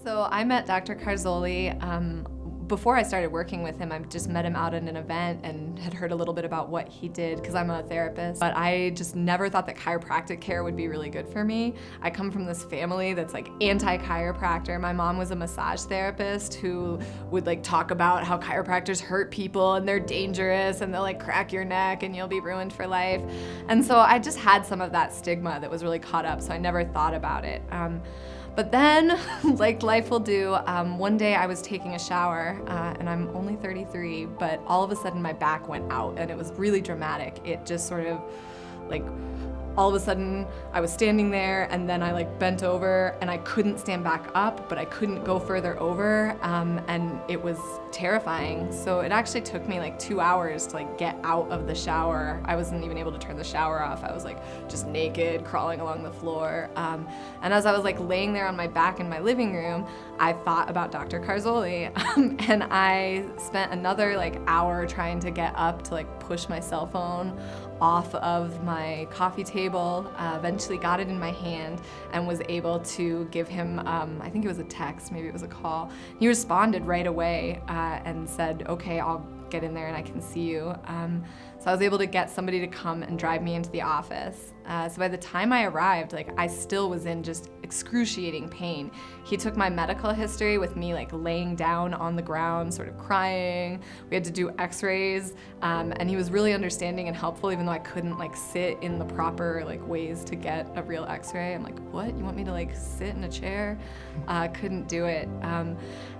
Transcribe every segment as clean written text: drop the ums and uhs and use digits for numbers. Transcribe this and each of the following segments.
So I met Dr. Carzoli before I started working with him. I just met him out at an event and had heard a little bit about what he did because I'm a therapist. But I just never thought that chiropractic care would be really good for me. I come from this family that's like anti-chiropractor. My mom was a massage therapist who would like talk about how chiropractors hurt people and they're dangerous and they'll like crack your neck and you'll be ruined for life. And so I just had some of that stigma that was really caught up, so I never thought about it. But then, like life will do, one day I was taking a shower, and I'm only 33, but all of a sudden my back went out and it was really dramatic. It just sort of like, all of a sudden I was standing there and then I like bent over and I couldn't stand back up, but I couldn't go further over, and it was terrifying. So it actually took me like 2 hours to like get out of the shower. I wasn't even able to turn the shower off. I was like just naked, crawling along the floor. And as I was like laying there on my back in my living room, I thought about Dr. Carzoli, and I spent another like hour trying to get up to like push my cell phone off of my coffee table, eventually got it in my hand and was able to give him, I think it was a text, maybe it was a call. He responded right away and said, okay, I'll get in there and I can see you. So I was able to get somebody to come and drive me into the office. So by the time I arrived, like I still was in just excruciating pain. He took my medical history with me like laying down on the ground, sort of crying. We had to do x-rays, and he was really understanding and helpful even though I couldn't like sit in the proper like ways to get a real x-ray. I'm like, what? You want me to like sit in a chair? Couldn't do it.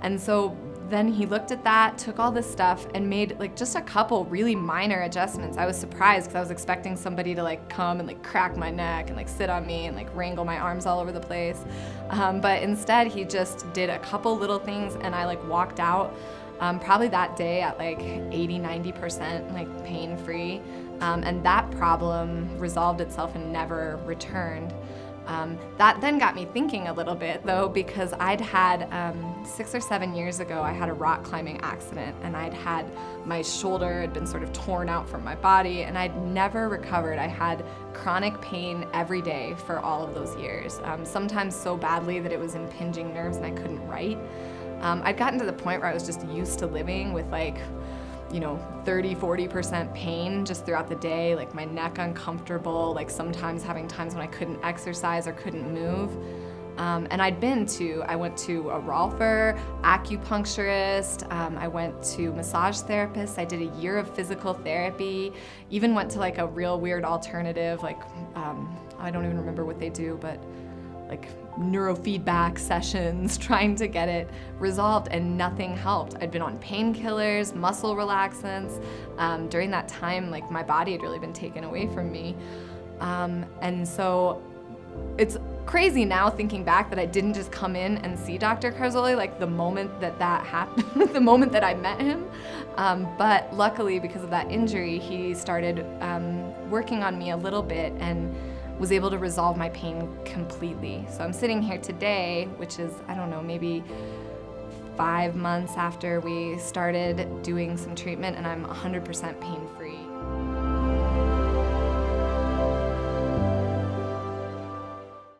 And so then he looked at that, took all this stuff and made like just a couple really minor adjustments. I was surprised because I was expecting somebody to like come and like crack my neck and like sit on me and like wrangle my arms all over the place. But instead he just did a couple little things and I like walked out probably that day at like 80–90% like pain-free. And that problem resolved itself and never returned. That then got me thinking a little bit though, because I'd had 6 or 7 years ago, I had a rock climbing accident and I'd had my shoulder had been sort of torn out from my body and I'd never recovered. I had chronic pain every day for all of those years, sometimes so badly that it was impinging nerves and I couldn't write. I'd gotten to the point where I was just used to living with like, 30–40% pain just throughout the day, like my neck uncomfortable, like sometimes having times when I couldn't exercise or couldn't move. And I went to a rolfer, acupuncturist, I went to massage therapists, I did a year of physical therapy, even went to like a real weird alternative, like, I don't even remember what they do, but like neurofeedback sessions, trying to get it resolved, and nothing helped. I'd been on painkillers, muscle relaxants. During that time, like my body had really been taken away from me. And so it's crazy now thinking back that I didn't just come in and see Dr. Carzoli like the moment that happened, the moment that I met him. But luckily, because of that injury, he started working on me a little bit and was able to resolve my pain completely. So I'm sitting here today, which is, I don't know, maybe 5 months after we started doing some treatment, and I'm 100% pain-free.